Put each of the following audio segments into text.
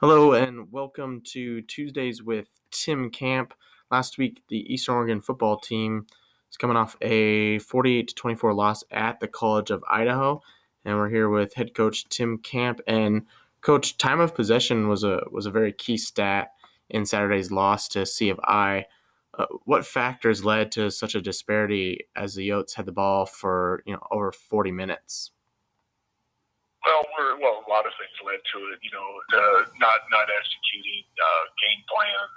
Hello and welcome to Tuesdays with Tim Camp. Last week, the Eastern Oregon football team is coming off a 48-24 loss at the College of Idaho, and we're here with head coach Tim Camp. And coach, time of possession was a very key stat in Saturday's loss to C of I. What factors led to such a disparity as the Yotes had the ball for over 40 minutes? A lot of things led to it. Not executing game plan.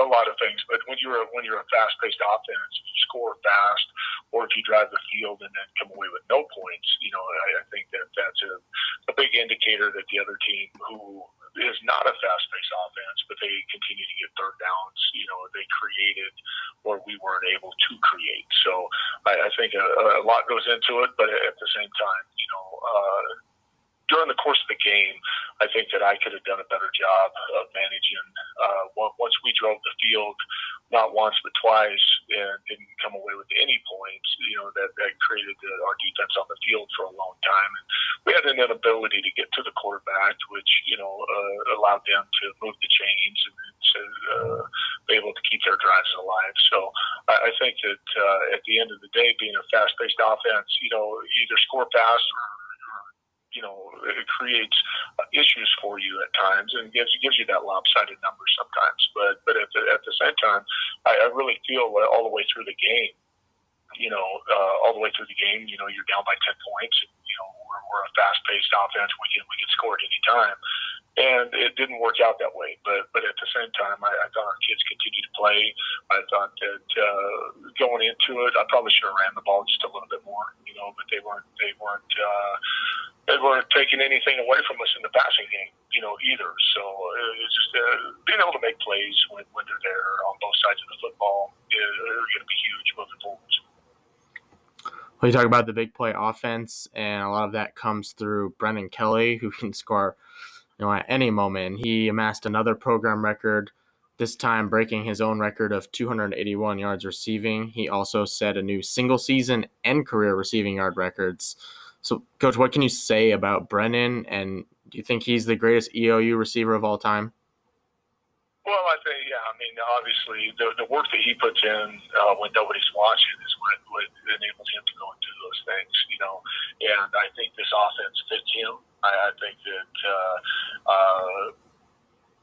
A lot of things. But when you're a fast-paced offense, if you score fast, or if you drive the field and then come away with no points, I think that's a big indicator that the other team, who is not a fast-paced offense, but they continue to get third downs. They created where we weren't able to create. So I think a lot goes into it, but at the same time, during the course of the game, I think that I could have done a better job of managing. Once we drove the field, not once but twice, and didn't come away with any points, that created our defense on the field for a long time. And we had an inability to get to the quarterback, which allowed them to move the chains and to be able to keep their drives alive. So I think that at the end of the day, being a fast-paced offense, either score fast or it creates issues for you at times and gives you that lopsided number sometimes. But at the same time, I really feel all the way through the game, you're down by 10 points. And, we're a fast-paced offense. We can score at any time. And it didn't work out that way. But at the same time, I thought our kids continued to play. I thought that going into it, I probably should have ran the ball just a little bit more, but they weren't taking anything away from us in the passing game, either. So it's just being able to make plays when they're there on both sides of the football is going to be huge moving forward. Well, you talk about the big play offense, and a lot of that comes through Brenden Kelly, who can score at any moment. He amassed another program record, this time breaking his own record of 281 yards receiving. He also set a new single season and career receiving yard records. So, Coach, what can you say about Brenden, and do you think he's the greatest EOU receiver of all time? Well, I think, obviously, the work that he puts in when nobody's watching is what enables him to go and do those things, and I think this offense fits him. I think that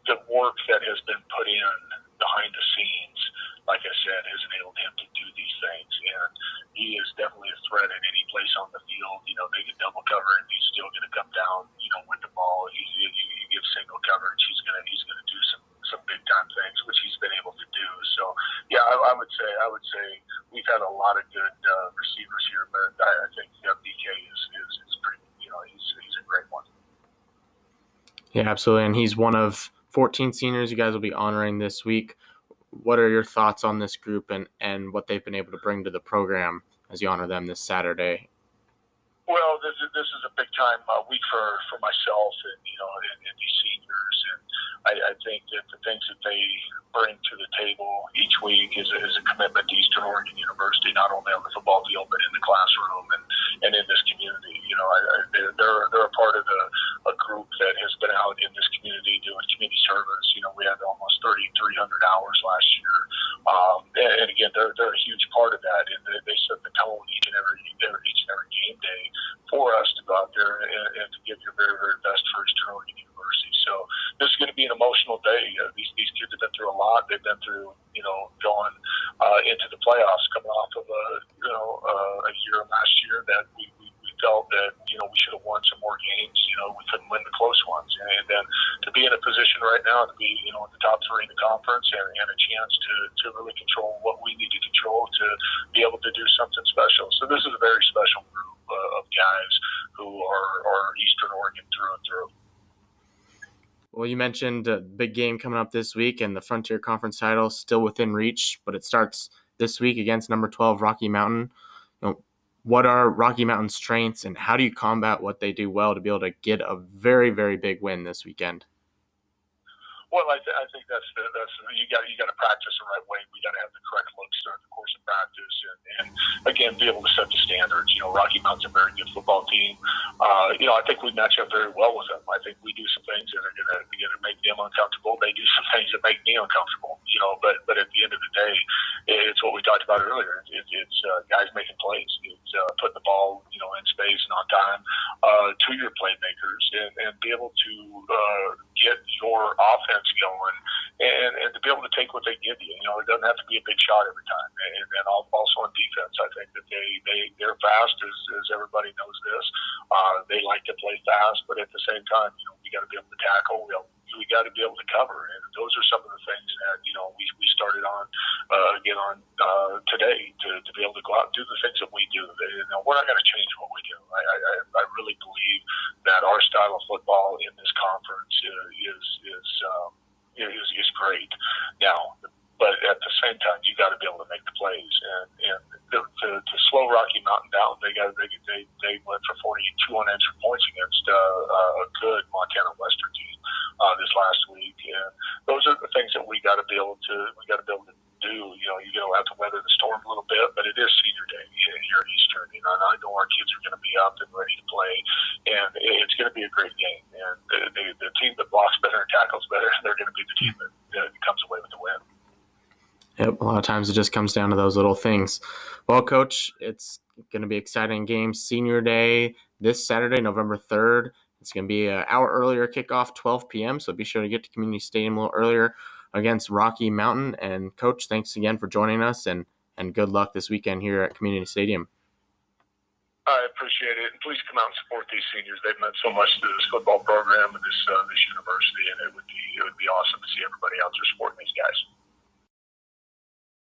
the work that has been put in behind the scenes, like I said, has enabled him to do these things, and he is definitely a threat at any place on the field. They can double cover and he's still going to come down, with the ball. You give single coverage, he's going to do some big time things, which he's been able to do. So yeah, I would say we've had a lot of good receivers here, but I think BK is pretty. He's a great one. Yeah, absolutely, and he's one of 14 seniors you guys will be honoring this week. What are your thoughts on this group and what they've been able to bring to the program as you honor them this Saturday? Well, this is a big time week for myself and these seniors, and I think that the things that they bring to the table each week is a commitment to Eastern Oregon University, not only on the football field but in the classroom and in this community. They're a part of a group that has been out in this community doing community service. We had almost 3,300 hours last year, and again, they're a huge part of that, and they set the tone each and every game day for us to go out there and to give your very, very best for Eastern Oregon University. So this is going to be an emotional day. These kids have been through a lot. They've been through, going into the playoffs, coming off of a year last year that we felt that we should have won some more games. We couldn't win the close ones, and then to be in a position right now to be in the top three in the conference and a chance to really control what we need to control to be able to do something special. So this is a very special group of guys who are Eastern Oregon through and through. Well, you mentioned a big game coming up this week, and the Frontier Conference title still within reach, but it starts this week against number 12 Rocky Mountain. What are Rocky Mountain's strengths, and how do you combat what they do well to be able to get a very, very big win this weekend? Well, I think that's you got to practice the right way. We got to have the correct looks during the course of practice, and again be able to set the standards. Rocky Mountain's a very good football team. I think we match up very well with them. I think we do some things that are going to make them uncomfortable. They do some things that make me uncomfortable. But at the end of the day, it's what we talked about earlier. It's guys making plays. It's putting the ball in space and on time to your playmakers, and be able to get your offense going, and to be able to take what they give you. It doesn't have to be a big shot every time. And then also on defense, I think that they're fast, as everybody knows this. They like to play fast, but at the same time, we got to be able to tackle. We got to be able to cover, and those are some of the things that we started on again on today to be able to go out and do the things that we do. We're not going to change what we do. I really believe that our style of football in this conference is great now. But at the same time, you got to be able to make the plays, and to slow Rocky Mountain down, they went for 42 unanswered points against a good Montana Western team this last week, and those are the things that we got to be able to do. You're going to have to weather the storm a little bit, but it is senior day here at Eastern, and I know our kids are going to be up and ready to play, and it's going to be a great game. And the team that blocks better and tackles better, they're going to be the team that comes away with the win. Yep, a lot of times it just comes down to those little things. Well, Coach, it's going to be exciting game. Senior Day this Saturday, November 3rd. It's going to be an hour earlier kickoff, 12 p.m., so be sure to get to Community Stadium a little earlier against Rocky Mountain. And, Coach, thanks again for joining us, and good luck this weekend here at Community Stadium. I appreciate it, and please come out and support these seniors. They've meant so much to this football program and this university, and it would be awesome to see everybody out there supporting these guys.